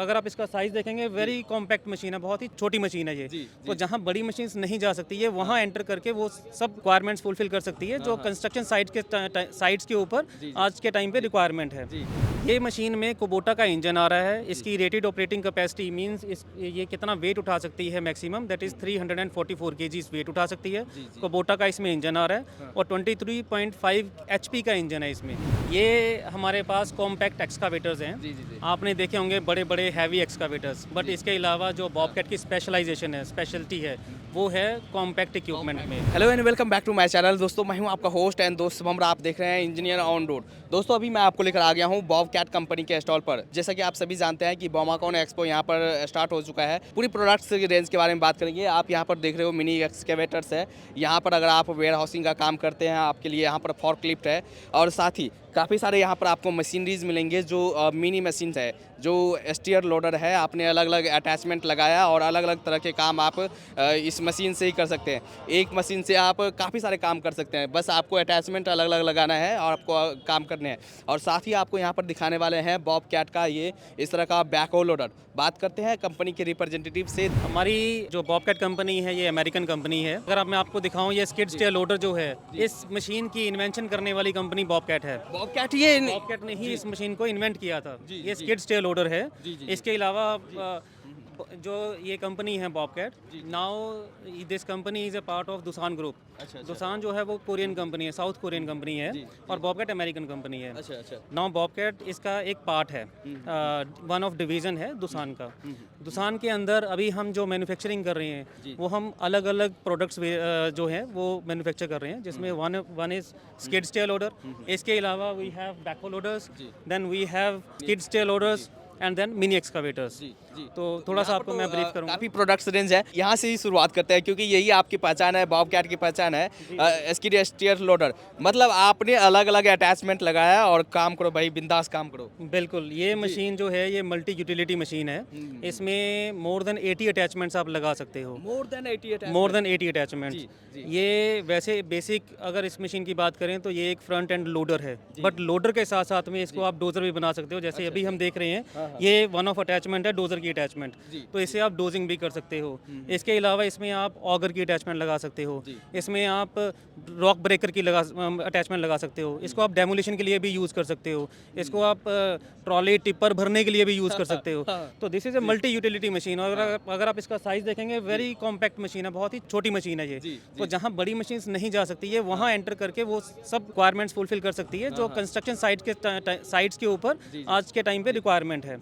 अगर आप इसका साइज देखेंगे वेरी कॉम्पैक्ट मशीन है, बहुत ही छोटी मशीन है ये। तो जहाँ बड़ी मशीन नहीं जा सकती है वहाँ एंटर करके वो सब रिक्वायरमेंट्स फुलफिल कर सकती है जो कंस्ट्रक्शन साइट्स के ऊपर आज के टाइम पे रिक्वायरमेंट है। ये मशीन में कुबोटा का इंजन आ रहा है। इसकी रेटेड ऑपरेटिंग कैपेसिटी मींस ये कितना वेट उठा सकती है maximum, that is 344 kgs weight उठा सकती है। कुबोटा का इसमें इंजन आ रहा है और 23.5 एचपी का इंजन है इसमें। ये हमारे पास कॉम्पैक्ट एक्सकावेटर्स हैं। आपने देखे होंगे बड़े बड़े हैवी एक्सकावेटर्स, बट इसके अलावा जो बॉबकैट की स्पेशलाइजेशन है, स्पेशलिटी है, वो है कॉम्पैक्ट इक्विपमेंट में। Hello and welcome back to my channel. दोस्तों मैं हूं आपका होस्ट एंड दोस्त शुभम। आप देख रहे हैं इंजीनियर ऑन रोड। दोस्तों अभी मैं आपको लेकर आ गया हूं बॉबकैट कंपनी के स्टॉल पर। जैसा कि आप सभी जानते हैं कि बोमाकॉन एक्सपो यहां पर स्टार्ट हो चुका है। पूरी प्रोडक्ट्स की रेंज के बारे में बात करेंगे। आप यहां पर देख रहे हो मिनी एक्सकेवेटर्स है। यहां पर अगर आप वेयर हाउसिंग का काम करते हैं आपके लिए यहां पर फॉर्कलिफ्ट है और साथ ही काफ़ी सारे यहाँ पर आपको मशीनरीज मिलेंगे जो मिनी मशीन्स है, जो स्टीयर लोडर है। आपने अलग अलग अटैचमेंट लगाया और अलग अलग तरह के काम आप इस मशीन से ही कर सकते हैं। एक मशीन से आप काफ़ी सारे काम कर सकते हैं, बस आपको अटैचमेंट अलग अलग लगाना है और आपको काम करने हैं। और साथ ही आपको यहाँ पर दिखाने वाले हैं बॉबकैट का ये इस तरह का बैकहो लोडर। बात करते हैं कंपनी के रिप्रेजेंटेटिव से। हमारी जो बॉबकैट कंपनी है ये अमेरिकन कंपनी है। अगर अब मैं आपको दिखाऊं, ये स्किड स्टेयर लोडर जो है, इस मशीन की इन्वेंशन करने वाली कंपनी बॉबकैट है। बॉबकैट बॉबकैट ने ही इस मशीन को इन्वेंट किया था। ये स्किड स्टेयर लोडर है। इसके अलावा जो ये कंपनी है Bobcat, now this company is a part of Doosan group. Doosan जो है वो कोरियन कंपनी है, साउथ कोरियन कंपनी है, और बॉबकैट अमेरिकन कंपनी है। नाउ बॉबकैट इसका एक पार्ट है, वन ऑफ डिवीजन है दुसान का। दुसान के अंदर अभी हम जो मैन्युफैक्चरिंग कर रहे हैं वो हम अलग अलग प्रोडक्ट्स जो हैं वो मैन्युफैक्चर कर रहे हैं, जिसमें one is skid steer loader. इसके अलावा we have backhoe loaders, then we have skid steer loaders and then mini excavators. तो थोड़ा सा आपको मैं ब्रीफ करूंगा। काफ़ी प्रोडक्ट्स रेंज है। यहाँ से ही शुरुआत करते हैं क्योंकि यही आपकी पहचान है, बॉबकैट की पहचान है। स्किड स्टीयर लोडर मतलब आपने अलग अलग अटैचमेंट लगाया और काम करो भाई, बिंदास काम करो। बिल्कुल, ये मशीन जो है ये मल्टी यूटिलिटी मशीन है। इसमें मोर देन 80 अटैचमेंट्स आप लगा सकते हो। More than 80 attachments. ये वैसे बेसिक अगर इस मशीन की बात करें तो ये एक फ्रंट एंड लोडर है, बट लोडर के साथ साथ में इसको आप डोजर भी बना सकते हो। जैसे अभी हम देख रहे हैं ये वन ऑफ अटैचमेंट है डोजर की अटैचमेंट, तो इससे आप डोजिंग भी कर सकते हो। इसके अलावा इसमें आप ऑगर की अटैचमेंट लगा सकते हो। इसमें आप रॉक ब्रेकर की अटैचमेंट लगा सकते हो। इसको आप डेमोलिशन के लिए भी यूज़ कर सकते हो। इसको आप ट्रॉली टिप्पर भरने के लिए भी यूज़ कर सकते हो। तो this is a multi utility machine. और अगर आप इसका साइज देखेंगे वेरी कॉम्पैक्ट मशीन है, बहुत ही छोटी मशीन है ये। तो जहाँ बड़ी मशीन नहीं जा सकती है वहाँ एंटर करके वो सब रिक्वायरमेंट्स फुलफिल कर सकती है जो कंस्ट्रक्शन साइट्स के ऊपर आज के टाइम पे रिक्वायरमेंट है।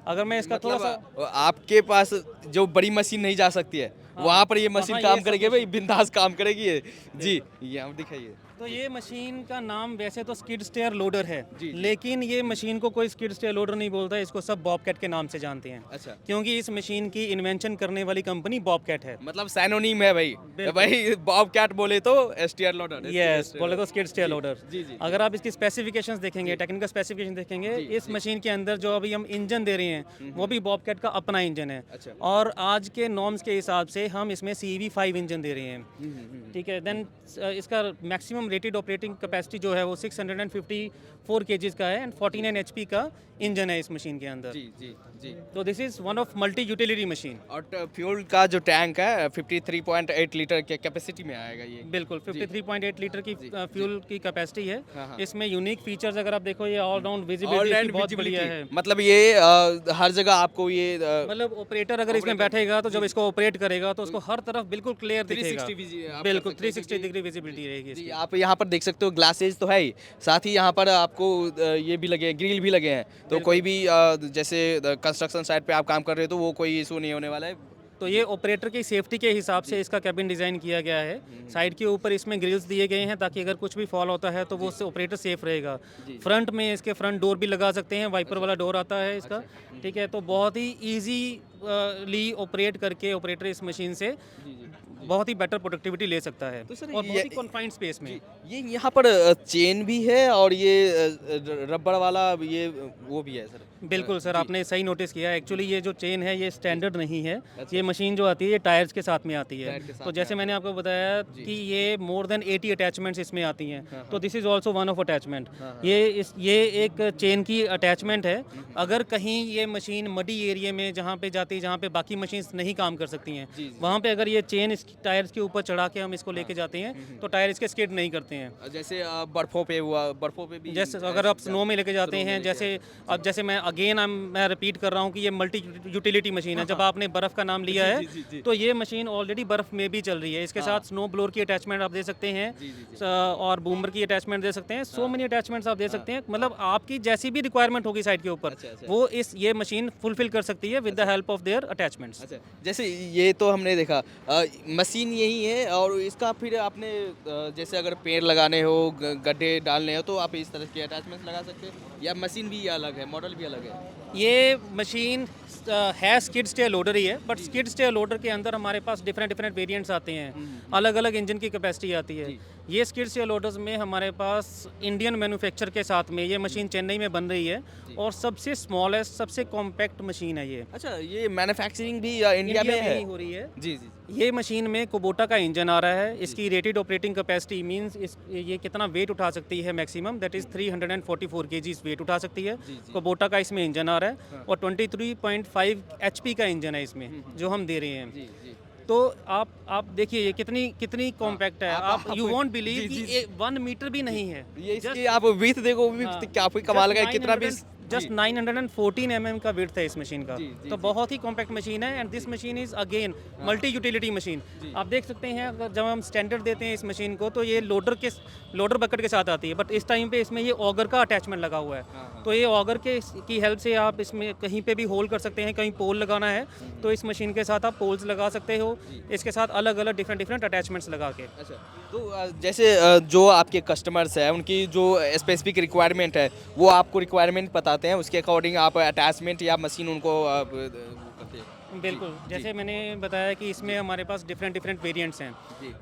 अगर मैं इसका थोड़ा सा, आपके पास जो बड़ी मशीन नहीं जा सकती है वहाँ पर ये मशीन काम करेगी भाई, बिंदास काम करेगी ये। जी ये आप दिखाइए। तो ये मशीन का नाम वैसे तो स्किड स्टेयर लोडर है, लेकिन ये मशीन को कोई स्किड स्टेयर लोडर नहीं बोलता है, इसको सब बॉबकैट के नाम से जानते हैं। अच्छा, क्योंकि इस मशीन की इन्वेंशन करने वाली कंपनी बॉबकैट है। मतलब सैनोनिम है भाई। भाई बॉबकैट बोले तो स्टीयर लोडर, यस बोले तो स्किड स्टेयर लोडर। जी। अगर आप इसकी स्पेसिफिकेशंस देखेंगे, टेक्निकल स्पेसिफिकेशन देखेंगे, इस मशीन के अंदर जो अभी हम इंजन दे रहे हैं वो भी बॉबकैट का अपना इंजन है। और आज के नॉर्म्स के हिसाब से हम इसमें CV5 इंजन दे रहे हैं। ठीक है, देन इसका मैक्सिमम रेटेड ऑपरेटिंग कैपेसिटी जो है वो 654 केजीज का है एंड 49 HP का इंजन है इस मशीन के अंदर। जी। तो this is one of multi utility machine. और फ्यूल का जो टैंक है 53.8 लीटर के कैपेसिटी में आएगा ये। बिल्कुल 53.8 लीटर की फ्यूल की कैपेसिटी है। इसमें यूनिक फीचर्स अगर आप देखो, ये ऑल राउंड विजिबिलिटी बहुत बढ़िया है। मतलब ये हर जगह आपको ये मतलब ऑपरेटर अगर इसमें बैठेगा तो जब इसको ऑपरेट करेगा तो उसको हर तरफ बिल्कुल क्लियर दिखेगा। बिल्कुल 360 डिग्री विजिबिलिटी रहेगी इसकी। आप यहाँ पर देख सकते हो, ग्लासेज तो है ही, साथ ही यहाँ पर आपको ये भी लगे, ग्रिल भी लगे हैं। तो कोई भी जैसे कंस्ट्रक्शन साइट पे आप काम कर रहे हो तो वो कोई इशू नहीं होने वाला है। तो ये ऑपरेटर की सेफ्टी के हिसाब से इसका कैबिन डिज़ाइन किया गया है। साइड के ऊपर इसमें ग्रिल्स दिए गए हैं ताकि अगर कुछ भी फॉल होता है तो वो उससे ऑपरेटर सेफ रहेगा। फ्रंट में इसके फ्रंट डोर भी लगा सकते हैं, वाइपर वाला डोर आता है इसका। ठीक है, तो बहुत ही ईजीली ऑपरेट करके ऑपरेटर इस मशीन से बहुत ही बेटर प्रोडक्टिविटी ले सकता है। तो सर और बहुत ही कॉन्फाइंड स्पेस में। ये यहाँ पर चेन भी है और ये रबड़ वाला ये वो भी है सर। बिल्कुल सर, आपने सही नोटिस किया। एक्चुअली ये जो चेन है ये स्टैंडर्ड नहीं है। ये मशीन जो आती है ये टायर्स के साथ में आती है। टायर के साथ तो जैसे मैंने आपको बताया कि ये मोर देन 80 अटैचमेंट्स इसमें आती हैं। तो this is also one of attachment. ये एक चेन की अटैचमेंट है। अगर कहीं ये मशीन मडी एरिया में जहाँ पे जाती है, जहाँ पे बाकी मशीन्स नहीं काम कर सकती हैं, वहाँ पे अगर ये चेन इस टायर्स के ऊपर चढ़ा के हम इसको लेके जाते हैं तो टायर इसके स्किड नहीं करते हैं। जैसे बर्फों पे हुआ, बर्फों पे भी जैसे अगर आप स्नो में लेके जाते हैं, जैसे मैं रिपीट कर रहा हूँ कि ये मल्टी यूटिलिटी मशीन है। जब आपने बर्फ़ का नाम लिया है तो ये मशीन ऑलरेडी बर्फ़ में भी चल रही है। इसके साथ स्नो ब्लोअर की अटैचमेंट आप दे सकते हैं और बूमर की अटैचमेंट दे सकते हैं। सो मेनी अटैचमेंट्स आप दे सकते हैं। मतलब आपकी जैसी भी रिक्वायरमेंट होगी साइड के ऊपर वो ये मशीन फुलफिल कर सकती है with the help of their attachments. अच्छा, जैसे ये तो हमने देखा मशीन यही है, और इसका फिर आपने जैसे अगर पेड़ लगाने हो, गड्ढे डालने हो, तो आप इस तरह के अटैचमेंट्स लगा सकते हैं, या मशीन भी अलग है, मॉडल भी अलग है? ये मशीन है स्किड स्टेयर लोडर ही है, बट स्किड स्टेयर लोडर के अंदर हमारे पास डिफरेंट वेरिएंट्स आते हैं। अलग अलग इंजन की कैपेसिटी आती है। ये स्किड स्टेयर लोडर्स में हमारे पास इंडियन मैन्युफैक्चर के साथ में ये मशीन चेन्नई में बन रही है और सबसे स्मॉलेस्ट सबसे कॉम्पैक्ट मशीन है ये। अच्छा, ये मैन्युफैक्चरिंग भी इंडिया में है? ही हो रही है। जी जी। ये मशीन में कुबोटा का इंजन आ रहा है। इसकी रेटेड ऑपरेटिंग कैपेसिटी मींस ये कितना वेट उठा सकती है maximum, that is 344 kgs weight उठा सकती है। कुबोटा का इसमें इंजन आ रहा है और 23.5 एचपी का इंजन है इसमें जो हम दे रहे हैं। तो आप देखिए ये कितनी कॉम्पैक्ट है। आप यू वॉन्ट बिलीव कि 1 मीटर भी नहीं है। ये इसकी आप विड्थ देखो, क्या कोई कमाल का है, कितना भी जस्ट 914 mm का विड्थ है इस मशीन का। तो बहुत ही कॉम्पैक्ट मशीन है and this machine is again multi utility machine. आप देख सकते हैं अगर जब हम स्टैंडर्ड देते हैं इस मशीन को तो ये लोडर बकेट के साथ आती है, बट इस टाइम पे इसमें ये ऑगर का अटैचमेंट लगा हुआ है। तो ये ऑगर की हेल्प से आप इसमें कहीं पे भी होल कर सकते हैं। कहीं पोल लगाना है तो इस मशीन के साथ आप पोल्स लगा सकते हो, इसके साथ अलग अलग डिफरेंट अटैचमेंट्स लगा के। अच्छा, तो जैसे जो आपके कस्टमर्स हैं उनकी जो स्पेसिफिक रिक्वायरमेंट है वो आपको रिक्वायरमेंट बताते हैं, उसके अकॉर्डिंग आप अटैचमेंट या मशीन उनको करते हैं? बिल्कुल, जैसे मैंने बताया कि इसमें हमारे पास डिफरेंट वेरिएंट्स हैं।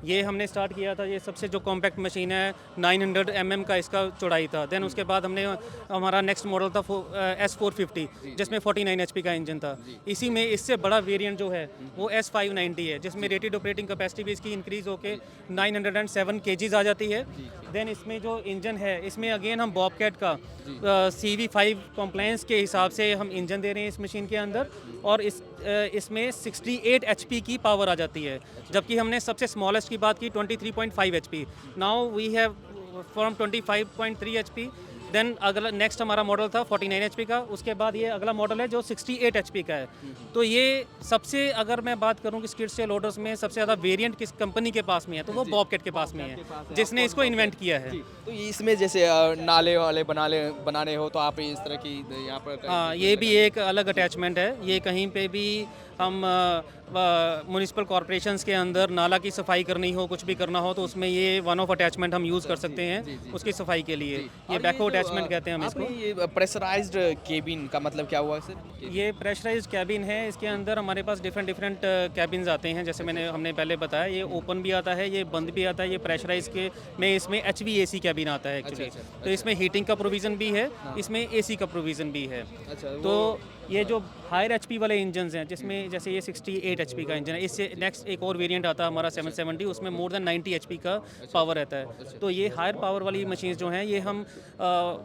ये हमने स्टार्ट किया था, ये सबसे जो कॉम्पैक्ट मशीन है 900 mm का इसका चौड़ाई था। देन उसके बाद हमारा नेक्स्ट मॉडल था S450 जिसमें 49 HP का इंजन था। इसी में इससे बड़ा वेरिएंट जो है वो S590 है जिसमें रेटेड ऑपरेटिंग कैपेसिटी भी इसकी इंक्रीज़ होकर 907 kgs आ जाती है। देन इसमें जो इंजन है इसमें अगेन हम बॉबकैट का CV5 कॉम्प्लायंस के हिसाब से हम इंजन दे रहे हैं इस मशीन के अंदर, और इसमें 68 HP की पावर आ जाती है। जबकि हमने सबसे स्मॉलेस्ट की बात की 23.5 HP। Now we have from 25.3 HP। Then अगला नेक्स्ट हमारा मॉडल था 49 HP का। उसके बाद ये अगला मॉडल है जो 68 HP का है। तो ये सबसे, अगर मैं बात करूं कि स्किड स्टेयर लोडर्स में सबसे ज़्यादा वेरिएंट किस कंपनी के पास में है तो वो बॉबकैट के पास में है जिसने इसको इन्वेंट किया है। तो इसमें जैसे नाले वाले बनाने हो तो आप इस तरह की यहाँ पर हाँ, ये भी एक अलग अटैचमेंट है। ये कहीं पे भी हम म्युनिसिपल कॉरपोरेशंस के अंदर नाला की सफाई करनी हो, कुछ भी करना हो तो उसमें ये वन ऑफ अटैचमेंट हम यूज़ कर सकते हैं उसकी सफाई के लिए। ये बैकहो अटैचमेंट कहते हैं हम इसको। ये प्रेशराइज्ड केबिन का मतलब क्या हुआ सर? ये प्रेशराइज्ड कैबिन है। इसके अंदर हमारे पास डिफरेंट कैबिन्स आते हैं। जैसे हमने पहले बताया, ये ओपन भी आता है, ये बंद भी आता है। ये प्रेशराइज के में इसमें HVAC कैबिन आता है एक्चुअली। तो इसमें हीटिंग का प्रोविज़न भी है, इसमें AC का प्रोविज़न भी है। तो ये जो हायर HP वाले इंजन हैं जिसमें जैसे ये 68 HP का इंजन है, इससे नेक्स्ट एक और वेरिएंट आता है हमारा 770, उसमें मोर देन 90 HP का पावर रहता है। तो ये हायर पावर वाली मशीन्स जो हैं ये हम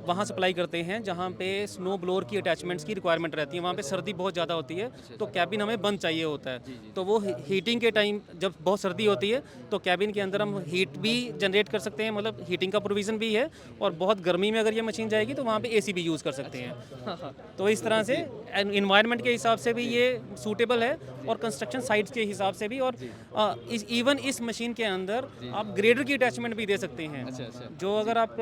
वहाँ सप्लाई करते हैं जहाँ पे स्नो ब्लोअर की अटैचमेंट्स की रिक्वायरमेंट रहती है। वहाँ पे सर्दी बहुत ज़्यादा होती है तो कैबिन हमें बंद चाहिए होता है। तो वो हीटिंग के टाइम जब बहुत सर्दी होती है तो कैबिन के अंदर हम हीट भी जनरेट कर सकते हैं, मतलब हीटिंग का प्रोविज़न भी है। और बहुत गर्मी में अगर ये मशीन जाएगी तो वहाँ पे AC भी यूज़ कर सकते हैं। तो इस तरह से इन्वायरमेंट के हिसाब से भी ये सूटेबल है और कंस्ट्रक्शन साइट्स के हिसाब से भी। और इवन इस मशीन के अंदर आप ग्रेडर की अटैचमेंट भी दे सकते हैं। जो अगर आप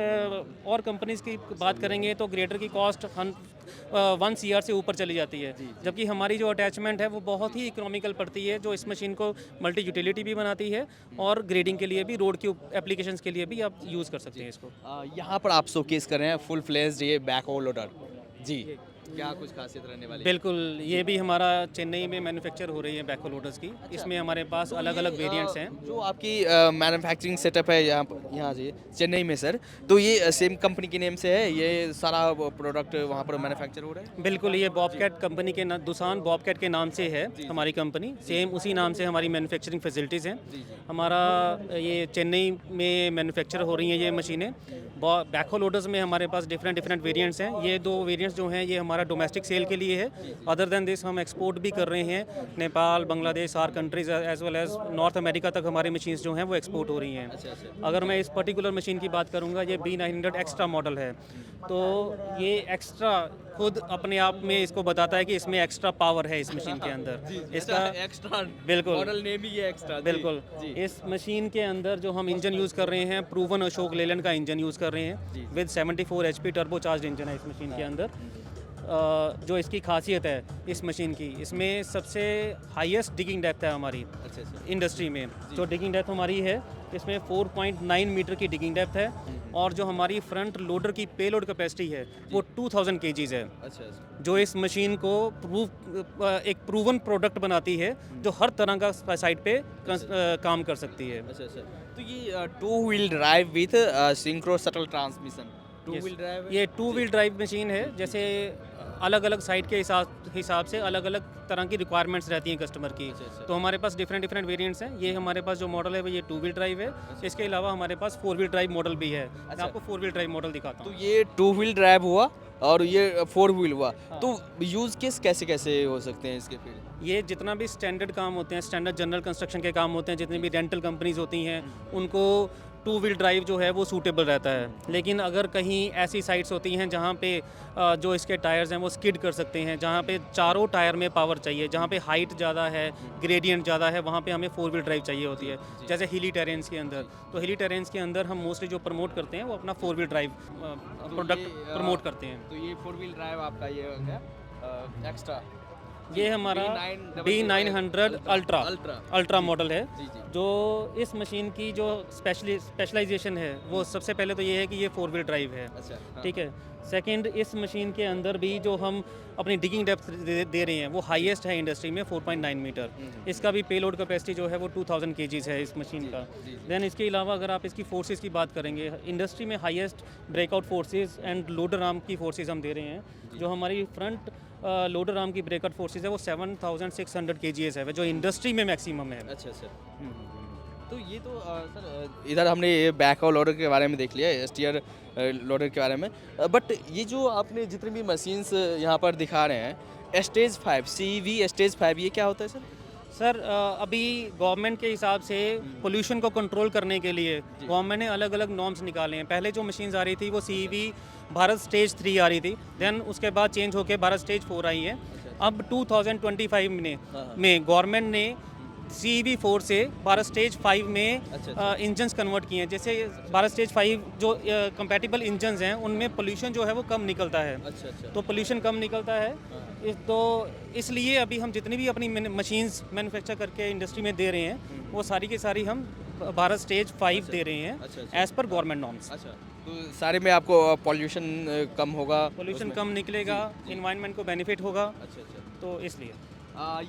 और कंपनीज की बात करेंगे तो ग्रेडर की कॉस्ट 1 CR से ऊपर चली जाती है, जबकि हमारी जो अटैचमेंट है वो बहुत ही इकोनॉमिकल पड़ती है, जो इस मशीन को मल्टी यूटिलिटी भी बनाती है और ग्रेडिंग के लिए भी, रोड के एप्लीकेशंस के लिए भी आप यूज़ कर सकते हैं इसको। यहाँ पर आप शोकेस कर रहे हैं फुल फ्लेज्ड ये बैकहो लोडर जी। क्या कुछ खासियत रहने वाली है? बिल्कुल, ये भी हमारा चेन्नई में मैन्युफैक्चर हो रही है बैकहो लोडर्स की। इसमें हमारे पास अलग अलग वेरिएंट्स हैं। जो आपकी मैन्युफैक्चरिंग सेटअप है यहाँ से चेन्नई में सर, तो ये सेम कंपनी के नेम से है, ये सारा प्रोडक्ट वहाँ पर मैन्युफैक्चर हो रहा है? बिल्कुल, ये बॉबकैट कंपनी के दुसान बॉबकैट के नाम से है हमारी कंपनी। सेम उसी नाम से हमारी मैन्युफैक्चरिंग फैसिलिटीज़ हैं। हमारा ये चेन्नई में मैन्युफैक्चर हो रही हैं ये मशीनें। बैकहो लोडर्स में हमारे पास डिफरेंट वेरिएंट्स हैं। ये 2 वेरिएंट्स जो हैं ये हमारा डोमेस्टिक सेल के लिए है। अदर देन दिस हम एक्सपोर्ट भी कर रहे हैं। Nepal, Bangladesh, are countries as well as North America तक हमारी मशीन्स जो हैं वो एक्सपोर्ट हो रही हैं। अगर मैं इस पर्टिकुलर मशीन की बात करूँगा, ये B900 एक्स्ट्रा मॉडल है। तो ये एक्स्ट्रा खुद अपने आप में इसको बताता है कि इसमें एक्स्ट्रा पावर है इस मशीन के अंदर। इसका एक्स्ट्रा बिल्कुल मॉडल नेम ही है एक्स्ट्रा। बिल्कुल इस मशीन के अंदर जो हम इंजन यूज़ कर रहे हैं, प्रूवन अशोक लेलैंड का इंजन यूज़ कर रहे हैं with 74 HP turbo charge engine है इस मशीन के अंदर। जो इसकी खासियत है इस मशीन की, इसमें सबसे हाईएस्ट डिगिंग डेप्थ है हमारी इंडस्ट्री में। जो डिगिंग डेप्थ हमारी है इसमें 4.9 मीटर की डिगिंग डेप्थ है। और जो हमारी फ्रंट लोडर की पेलोड कैपेसिटी है वो 2000 kgs है। जो इस मशीन को एक प्रूवन प्रोडक्ट बनाती है जो हर तरह का साइट पे काम कर सकती है। तो ये 2 wheel drive with synchro shuttle transmission, 2 wheel drive ये 2 व्हील ड्राइव मशीन है। जैसे अलग अलग साइट के हिसाब से अलग अलग तरह की रिक्वायरमेंट्स रहती हैं कस्टमर की। तो हमारे पास डिफरेंट वेरिएंट्स हैं। ये हमारे पास जो मॉडल है वो ये 2 व्हील ड्राइव है। इसके अलावा हमारे पास 4 व्हील ड्राइव मॉडल भी है। मैं आपको 4 व्हील ड्राइव मॉडल दिखाता हूँ। तो ये 2 व्हील ड्राइव हुआ और ये 4 व्हील हुआ। तो यूज़ केस कैसे कैसे हो सकते हैं इसके फिर? ये जितना भी स्टैंडर्ड काम होते हैं, स्टैंडर्ड जनरल कंस्ट्रक्शन के काम होते हैं, जितनी भी रेंटल कंपनीज होती हैं, उनको 2 व्हील ड्राइव जो है वो सूटेबल रहता है। लेकिन अगर कहीं ऐसी साइट्स होती हैं जहाँ पे जो इसके टायर्स हैं वो स्किड कर सकते हैं, जहाँ पे चारों टायर में पावर चाहिए, जहाँ पे हाइट ज़्यादा है, ग्रेडियंट ज़्यादा है, वहाँ पे हमें 4 व्हील ड्राइव चाहिए होती है। जैसे हिली टेरेन्स के अंदर, तो हिली टेरेन्स के अंदर हम मोस्टली जो प्रमोट करते हैं वो अपना 4 व्हील ड्राइव प्रोडक्ट प्रमोट करते हैं। तो ये 4 व्हील ड्राइव आपका ये हो गया एक्स्ट्रा। ये हमारा B900 अल्ट्रा मॉडल है। जो इस मशीन की जो स्पेशलाइजेशन है वो सबसे पहले तो ये है कि ये 4 व्हील ड्राइव है। ठीक है। सेकंड, इस मशीन के अंदर भी जो हम अपनी डिगिंग डेप्थ दे रहे हैं वो हाईएस्ट है इंडस्ट्री में 4.9 मीटर। इसका भी पेलोड कैपेसिटी जो है वो 2000 kgs है इस मशीन का। देन इसके अलावा अगर आप इसकी फोर्सेस की बात करेंगे, इंडस्ट्री में highest breakout forces end loader arm की फोर्सेस हम दे रहे हैं। जो हमारी फ्रंट लोडर आर्म की ब्रेकआउट फोर्सेस है वो 7600 kgs है, जो इंडस्ट्री में मैक्सिमम है। अच्छा सर। तो ये तो सर इधर हमने ये बैकहो लोडर के बारे में देख लिया, स्टीयर लोडर के बारे में। बट ये जो आपने जितने भी मशीन्स यहाँ पर दिखा रहे हैं, स्टेज 5 CV स्टेज 5, ये क्या होता है सर? सर अभी गवर्नमेंट के हिसाब से पोल्यूशन को कंट्रोल करने के लिए गवर्नमेंट ने अलग अलग नॉर्म्स निकाले हैं। पहले जो मशीन्स आ रही थी वो CEV भारत स्टेज 3 आ रही थी। देन उसके बाद चेंज होकर भारत स्टेज 4 आई है। अब 2025 में गवर्नमेंट ने CEV 4 से भारत स्टेज 5 में इंजन्स कन्वर्ट किए हैं। जैसे भारत स्टेज 5 जो कंपैटिबल इंजन्स हैं उनमें पोल्यूशन जो है वो कम निकलता है। तो पोल्यूशन कम निकलता है। तो इसलिए अभी हम जितनी भी अपनी मशीन्स मैन्युफैक्चर करके इंडस्ट्री में दे रहे हैं वो सारी की सारी हम भारत स्टेज 5 दे रहे हैं एज पर गवर्नमेंट नॉर्म्स। तो सारे में आपको पॉल्यूशन कम होगा, पोल्यूशन कम निकलेगा, इन्वायरमेंट को बेनिफिट होगा। तो इसलिए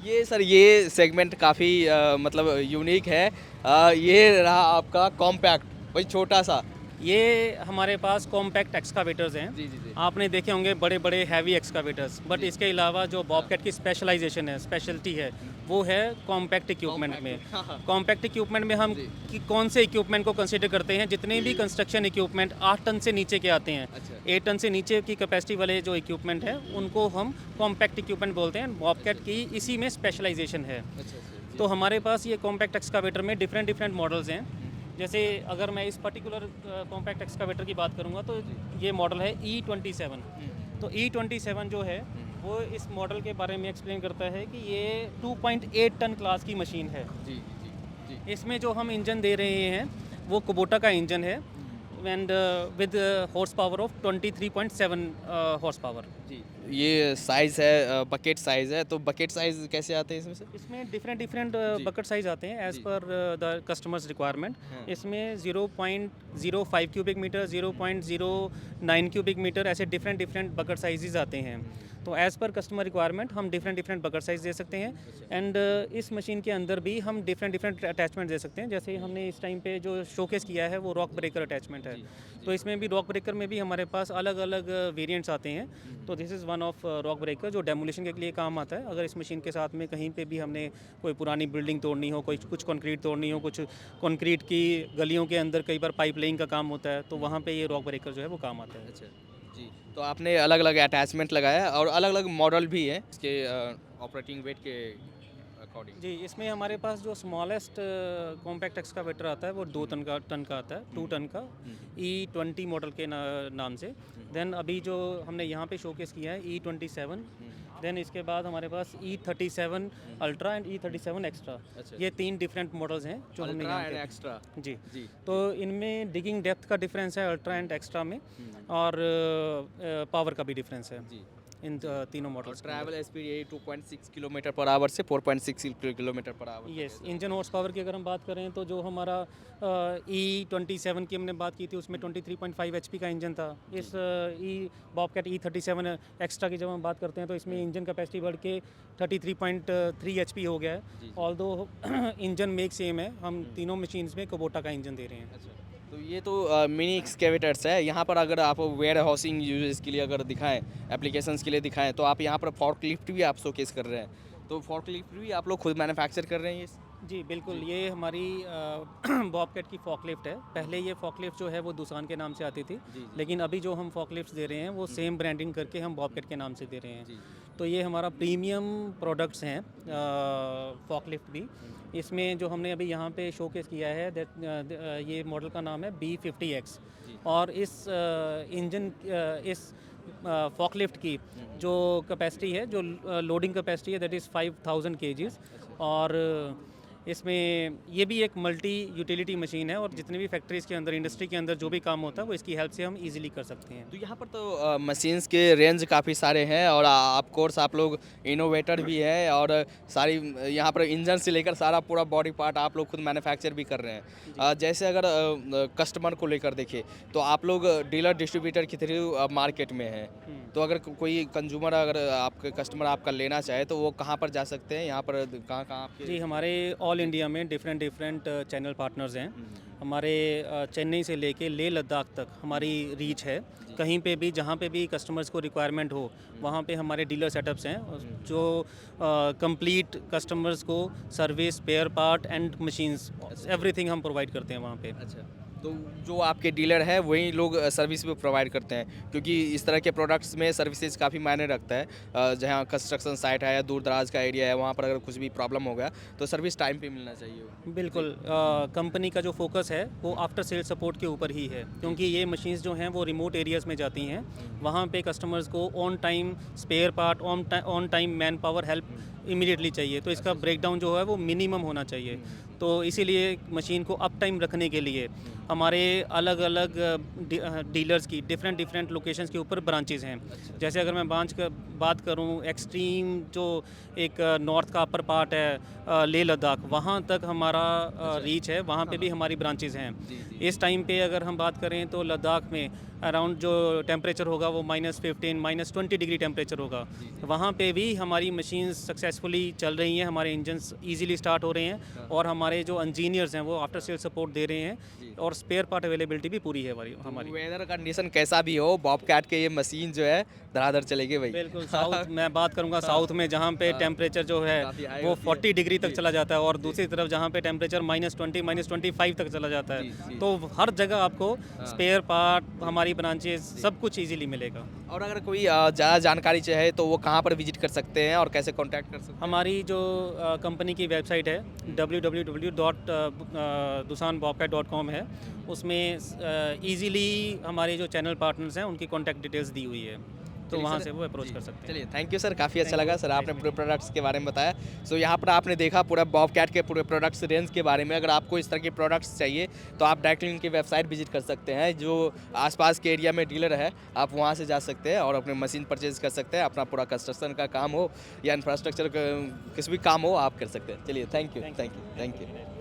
ये सर ये सेगमेंट काफ़ी मतलब यूनिक है। ये रहा आपका कॉम्पैक्ट, वही छोटा सा। ये हमारे पास कॉम्पैक्ट एक्सकावेटर्स हैं। जी। आपने देखे होंगे बड़े बड़े हैवी एक्सकावेटर्स, बट इसके अलावा जो बॉबकैट की स्पेशलाइजेशन है, स्पेशलिटी है, वो है कॉम्पैक्ट इक्विपमेंट में। कॉम्पैक्ट इक्विपमेंट में हम कौन से इक्विपमेंट को कंसीडर करते हैं? जितने भी कंस्ट्रक्शन इक्विपमेंट 8 टन से नीचे के आते हैं, 8 टन से नीचे की कैपेसिटी वाले जो इक्विपमेंट हैं उनको हम कॉम्पैक्ट इक्विपमेंट बोलते हैं। बॉबकैट की इसी में स्पेशलाइजेशन है। तो हमारे पास ये कॉम्पैक्ट एक्सकावेटर में डिफरेंट मॉडल्स हैं। जैसे अगर मैं इस पर्टिकुलर कॉम्पैक्ट एक्सकावेटर की बात करूंगा तो ये मॉडल है E27। तो E27 जो है वो इस मॉडल के बारे में एक्सप्लेन करता है कि ये 2.8 टन क्लास की मशीन है। इसमें जो हम इंजन दे रहे हैं वो कुबोटा का इंजन है and with horse power of 23.7 horse power. जी, ये साइज़ है बकेट साइज़ है, तो बकेट साइज़ कैसे आते हैं इसमें से? इसमें डिफरेंट डिफरेंट जी। बकेट साइज आते हैं एज जी। पर द कस्टमर्स रिक्वायरमेंट। हाँ। इसमें 0.05 क्यूबिक मीटर, 0.09 क्यूबिक मीटर, ऐसे डिफरेंट डिफरेंट बकेट साइजेस आते हैं। तो एज़ पर कस्टमर रिक्वायरमेंट हम डिफरेंट डिफरेंट बकेट साइज दे सकते हैं। एंड इस मशीन के अंदर भी हम डिफरेंट डिफरेंट अटैचमेंट दे सकते हैं। जैसे हमने इस टाइम पे जो शोकेस किया है वो रॉक ब्रेकर अटैचमेंट है। तो इसमें भी रॉक ब्रेकर में भी हमारे पास अलग अलग वेरिएंट्स आते हैं। तो this is one of rock breaker जो डेमोलिशन के लिए काम आता है। अगर इस मशीन के साथ में कहीं पे भी हमने कोई पुरानी बिल्डिंग तोड़नी हो, कोई कुछ कंक्रीट तोड़नी हो, कुछ कंक्रीट की गलियों के अंदर कई बार पाइप लाइन का काम होता है, तो वहाँ पे ये रॉक ब्रेकर जो है वो काम आता है। अच्छा, जी। तो आपने अलग-अलग अटैचमेंट लगाया और अलग-अलग मॉडल भी है इसके ऑपरेटिंग वेट के अकॉर्डिंग। जी, इसमें हमारे पास जो स्मॉलेस्ट कॉम्पैक्ट एक्सकावेटर आता है वो 2 टन का आता है, 2 टन का E20 मॉडल के नाम से। देन अभी जो हमने यहाँ पे शोकेस किया है E27। देन इसके बाद हमारे पास E37 ultra and E37 extra. अच्छा। ये 3 डिफरेंट मॉडल्स हैं जो हमने अल्ट्रा यहाँ एंड पे। एक्स्ट्रा। जी। जी। तो इनमें डिगिंग डेप्थ का डिफरेंस है अल्ट्रा एंड एक्स्ट्रा में, और पावर का भी डिफरेंस है जी। इन तीनों और मॉडल्स के ट्रैवल स्पीड यही 2.6 किलोमीटर पर आवर से 4.6 kilometre per hour. Yes. Engine horse power की अगर हम बात करें तो जो हमारा E27 की हमने बात की थी उसमें 23.5 HP का इंजन था। इस बॉबकैट E37 एक्स्ट्रा की जब हम बात करते हैं तो इसमें इंजन कैपेसिटी बढ़ के 33.3 HP हो गया है। ऑल्दो इंजन मेक सेम है, हम तीनों मशीन्स में कुबोटा का इंजन दे रहे हैं। अच्छा, तो ये तो मिनी एक्सकेवेटर्स है। यहाँ पर अगर आप वेयर हाउसिंग यूजेस के लिए अगर दिखाएं, एप्लीकेशंस के लिए दिखाएं, तो आप यहाँ पर फोर्कलिफ्ट भी आप शोकेस कर रहे हैं। तो फोर्कलिफ्ट भी आप लोग खुद मैन्युफैक्चर कर रहे हैं ये? जी बिल्कुल, ये हमारी बॉबकैट की फॉकलिफ्ट है। पहले ये फॉकलिफ्ट जो है वो दूसान के नाम से आती थी, लेकिन अभी जो हम फॉकलिफ्ट दे रहे हैं वो सेम ब्रांडिंग करके हम बॉबकैट के नाम से दे रहे हैं। तो ये हमारा प्रीमियम प्रोडक्ट्स हैं फॉकलिफ्ट भी। इसमें जो हमने अभी यहाँ पे शोकेस किया है ये मॉडल का नाम है B50X। और इस इंजन इस फॉकलिफ्ट की जो कैपेसिटी है, जो लोडिंग कैपेसिटी है, दैट इज़ 5000 kgs। और इसमें ये भी एक मल्टी यूटिलिटी मशीन है और जितनी भी फैक्ट्रीज़ के अंदर, इंडस्ट्री के अंदर जो भी काम होता है वो इसकी हेल्प से हम इजीली कर सकते हैं। तो यहाँ पर तो मशीन्स के रेंज काफ़ी सारे हैं और ऑफ कोर्स आप लोग इनोवेटर भी है और सारी यहाँ पर इंजन से लेकर सारा पूरा बॉडी पार्ट आप लोग खुद मैन्युफैक्चर भी कर रहे हैं। जैसे अगर कस्टमर को लेकर देखें तो आप लोग डीलर डिस्ट्रीब्यूटर के थ्रू मार्केट में हैं, तो अगर कोई कंज्यूमर अगर आपके कस्टमर आपका लेना चाहे तो वो कहाँ पर जा सकते हैं? यहाँ पर कहाँ आपके? जी, हमारे ऑल इंडिया में डिफरेंट डिफरेंट चैनल पार्टनर्स हैं। हमारे चेन्नई से लेके लेह लद्दाख तक हमारी रीच है। कहीं पे भी जहाँ पे भी कस्टमर्स को रिक्वायरमेंट हो वहाँ पे हमारे डीलर सेटअप्स हैं जो कंप्लीट कस्टमर्स को service, spare part and machines, everything हम प्रोवाइड करते हैं वहाँ पे। अच्छा, तो जो आपके डीलर है वही लोग सर्विस भी प्रोवाइड करते हैं, क्योंकि इस तरह के प्रोडक्ट्स में सर्विसेज काफ़ी मायने रखता है। जहाँ कंस्ट्रक्शन साइट है या दूर दराज का एरिया है वहाँ पर अगर कुछ भी प्रॉब्लम हो गया तो सर्विस टाइम पे मिलना चाहिए। बिल्कुल, कंपनी का जो फोकस है वो आफ्टर सेल सपोर्ट के ऊपर ही है, क्योंकि ये मशीन्स जो हैं वो रिमोट एरियाज़ में जाती हैं। वहाँ पे कस्टमर्स को on time spare part, on time manpower help immediately चाहिए। तो इसका ब्रेकडाउन जो है वो मिनिमम होना चाहिए। तो इसीलिए मशीन को अप टाइम रखने के लिए हमारे अलग अलग डीलर्स की डिफरेंट डिफरेंट लोकेशंस के ऊपर ब्रांचेस हैं। जैसे अगर मैं बात करूं, एक्सट्रीम जो एक नॉर्थ का अपर पार्ट है लेह लद्दाख, वहाँ तक हमारा रीच है, वहाँ पे भी हमारी ब्रांचेस हैं। इस टाइम पे अगर हम बात करें तो लद्दाख में अराउंड जो टेम्परेचर होगा वो -15 -20 डिग्री टेम्परेचर होगा। वहाँ पे भी हमारी मशीन्स सक्सेसफुली चल रही हैं, हमारे इंजन्स ईजिली स्टार्ट हो रहे हैं और हमारे जो इंजीनियर्स हैं वो आफ्टर सेल सपोर्ट दे रहे हैं और स्पेयर पार्ट अवेलेबिलिटी भी पूरी है हमारी। वेदर कंडीशन कैसा भी हो, बॉबकैट के ये मशीन जो है धड़ाधड़ चलेगी भाई। बिल्कुल, साउथ मैं बात करूंगा साउथ में जहाँ पे टेम्परेचर जो है वो 40 डिग्री तक चला जाता है और दूसरी तरफ जहाँ पे टेम्परेचर -20 -25 तक चला जाता है। तो हर जगह आपको स्पेयर पार्ट, हमारी ब्रांचेस, सब कुछ इजीली मिलेगा। और अगर कोई ज़्यादा जानकारी चाहे तो वो कहाँ पर विजिट कर सकते हैं और कैसे कांटेक्ट कर सकते हैं? हमारी जो कंपनी की वेबसाइट है www.dusanbobcat.com है, उसमें इजीली हमारे जो चैनल पार्टनर्स हैं उनकी कॉन्टैक्ट डिटेल्स दी हुई है। तो वहाँ से वो अप्रोच कर सकते हैं। चलिए थैंक यू सर, काफ़ी अच्छा लगा सर, आपने पूरे प्रोडक्ट्स के बारे में बताया। सो यहाँ पर आपने देखा पूरा बॉबकैट के पूरे प्रोडक्ट्स रेंज के बारे में। अगर आपको इस तरह के प्रोडक्ट्स चाहिए तो आप डायरेक्टली इनकी वेबसाइट विजिट कर सकते हैं, जो आसपास के एरिया में डीलर है आप वहाँ से जा सकते हैं और अपने मशीन परचेज कर सकते हैं। अपना पूरा कंस्ट्रक्शन का काम हो या इंफ्रास्ट्रक्चर का किसी भी काम हो आप कर सकते हैं। चलिए thank you, thank you, thank you.